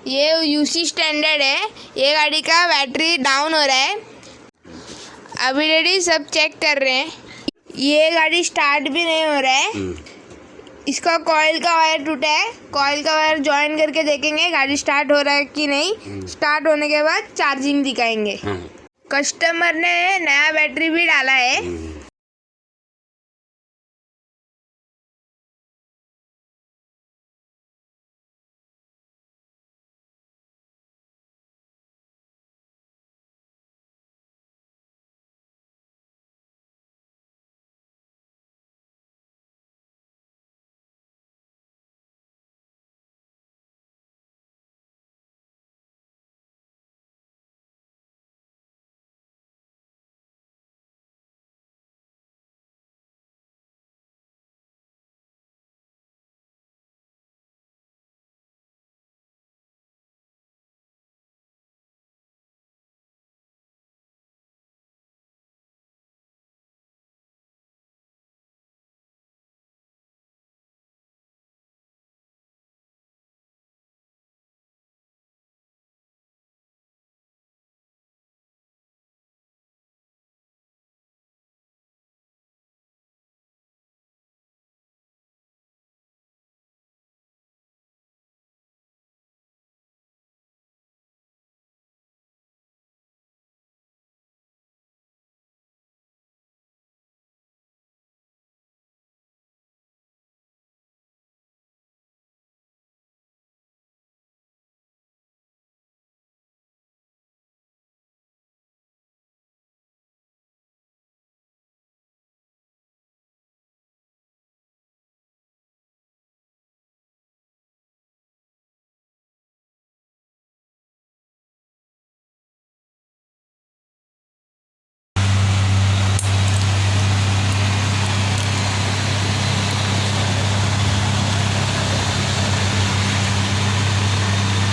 ये UC standard है। ये गाड़ी का बैटरी डाउन हो रहा है। अभी डैडी सब चेक कर रहे हैं। ये गाड़ी स्टार्ट भी नहीं हो रहा है। इसका कॉइल का वायर टूटा है। कॉइल का वायर ज्वाइन करके देखेंगे गाड़ी स्टार्ट हो रहा है कि नहीं। स्टार्ट होने के बाद चार्जिंग दिखाएंगे। कस्टमर ने नया बैटरी भी डाला है।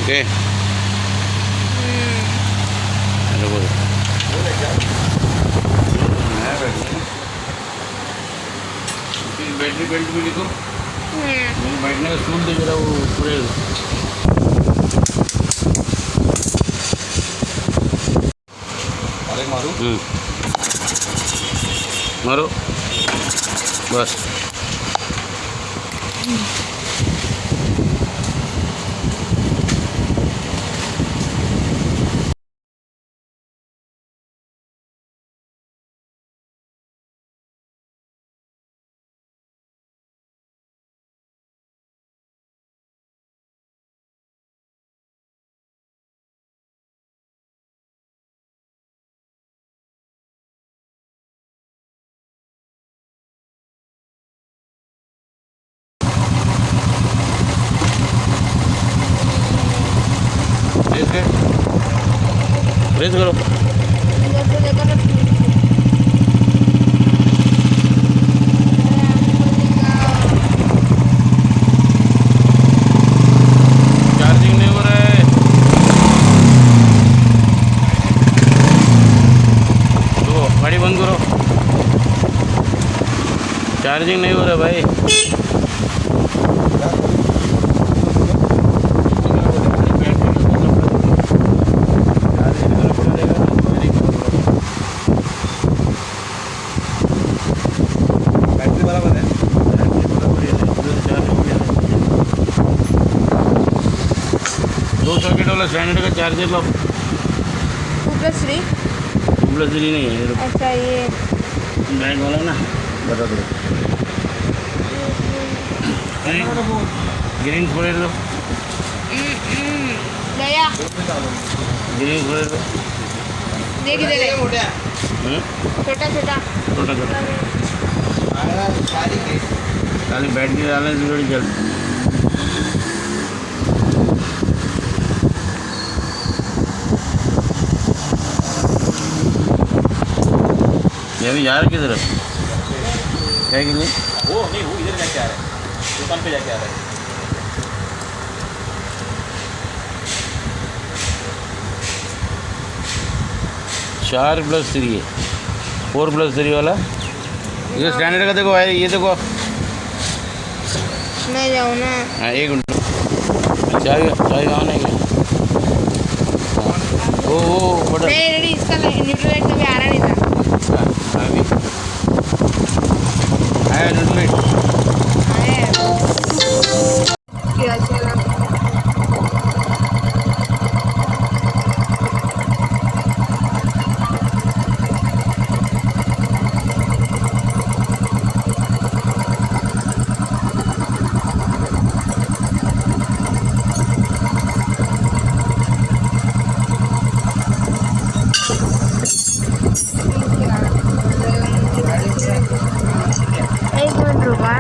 ओके हेलो बोलो बैटरी बेल्ट भी लिखो। बैठने का स्टूल दिख रहा वो पूरे मारो मारो बस। रेस करो चार्जिंग नहीं हो रहा है। तो गाड़ी बंद करो। चार्जिंग नहीं हो रहा भाई। स्टैंडर्ड का चार्जर लो। 2+3 2+3 नहीं है। अच्छा ये ब्रांड वाला ना बता दो। ग्रीन फोड़े दो। गया ग्रीन फोड़े दो। देख इधर छोटा छोटा छोटा छोटा खाली बैटरी डालने से थोड़ी जल्द। ये अभी जा रहा है किधर क्या के लिए? वो नहीं वो इधर जाके आ रहा है दुकान पे जाके आ रहा है। 4+3 है 4+3 वाला। ये स्टैंडर्ड का देखो भाई। ये देखो मैं जाऊँ ना। हाँ 1 मिनट चाय चाय कहाँ है क्या? बड़ा नहीं रेडी, इसका न्यूट्रल लाइट कभी आ रहा नहीं था। आया न्यूट्रल आया क्या चला। एक मिनट रुका।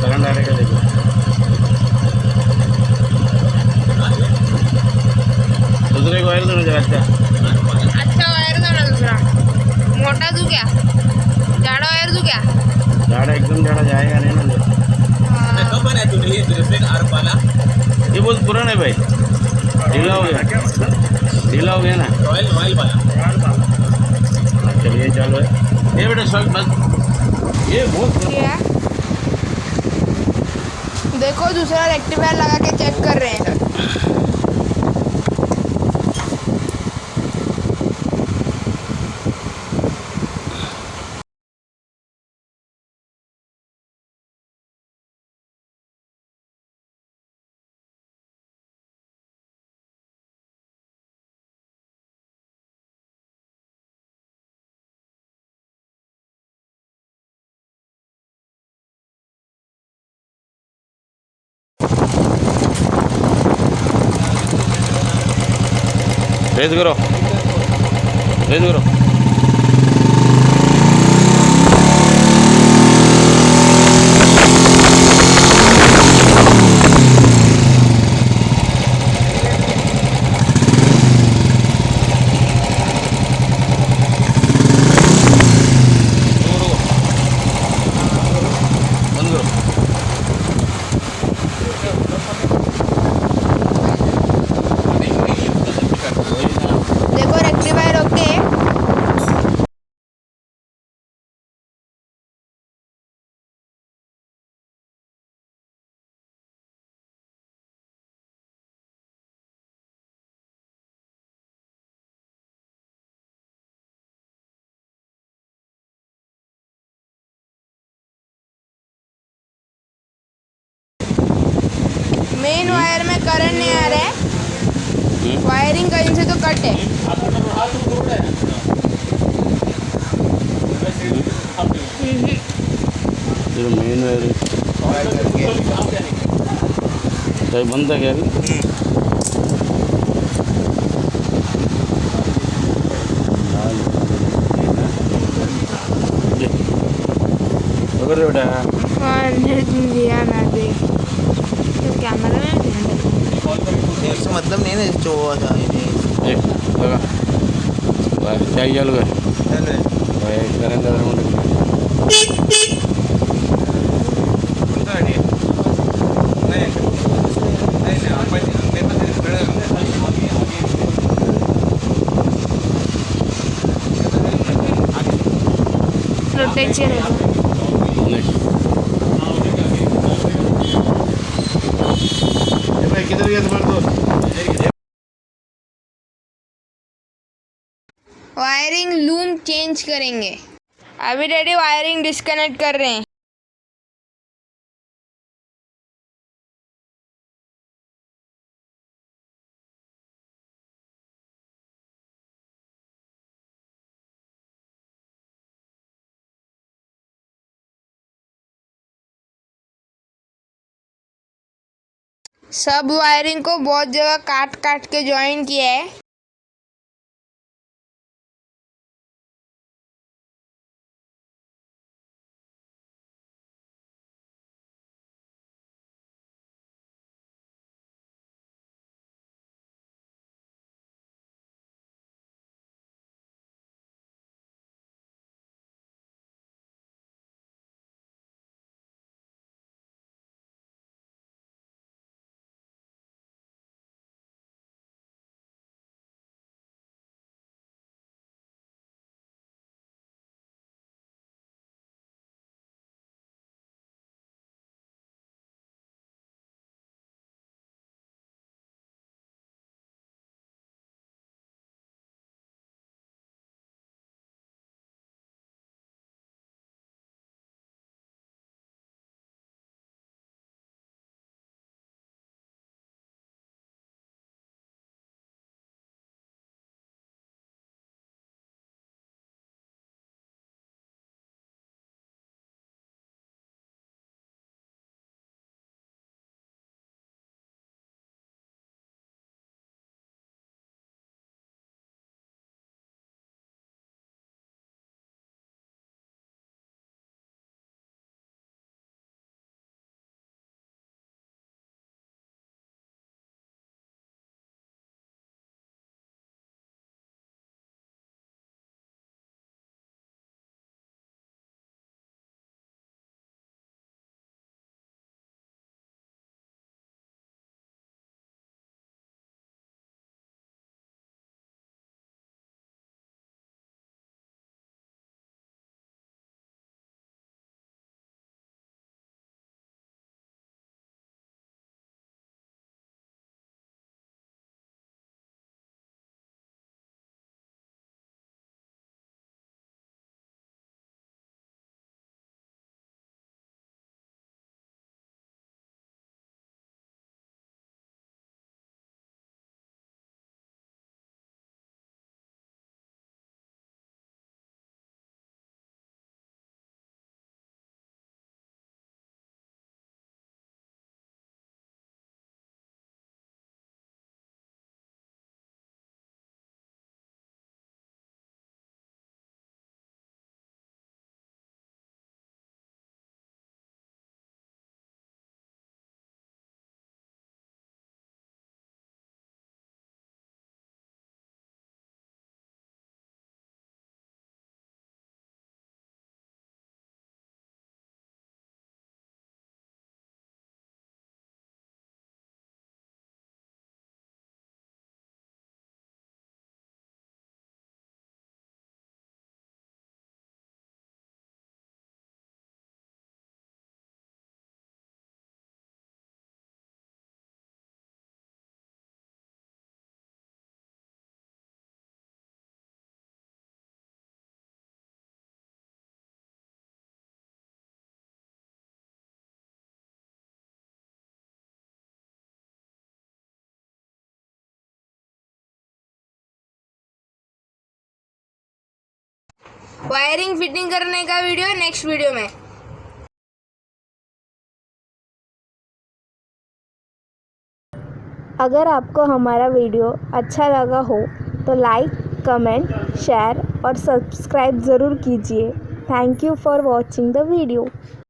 करंट आ रहेगा देखो दूसरे को वायर दो जरा अच्छा वायर दो ना दूसरा। मोटा दूं क्या, जाड़ा वायर दूं क्या? झाड़ा एकदम झाड़ा जाएगा नहीं ना हाँ। कब बनाया तूने ये ब्रेसलेट आर्म वाला? ये बहुत पुराना है भाई ढीला हो गया ना रॉयल वाला। चलिए चलो ये बेटा सब बस ये बहुत क्या देखो, दूसरा रेक्टिफायर लगा के चेक कर रहे हैं। रेस करो बंद करो देखो रेक्टिफायर ओके। मेन वायर में करंट नहीं आ रहा है, वायरिंग कहीं से तो कट है। फिर मेन वायर बंद है क्या अभी अगर बेटा हाँ दिया मैं देख तो कैमरा में ध्यान रखो। इसका मतलब नहीं ना जो था ये एक लगा बस चाहिए चालू है भाई करेंगे प्रोटेक्शन है। भाई किधर गया तुम्हारे दोस्त वायरिंग लूम चेंज करेंगे। अभी डैडी वायरिंग डिस्कनेक्ट कर रहे हैं। सब वायरिंग को बहुत जगह काट काट के ज्वाइन किया है। वायरिंग फिटिंग करने का वीडियो नेक्स्ट वीडियो में। अगर आपको हमारा वीडियो अच्छा लगा हो तो लाइक, कमेंट, शेयर और सब्सक्राइब ज़रूर कीजिए। Thank you for watching the video.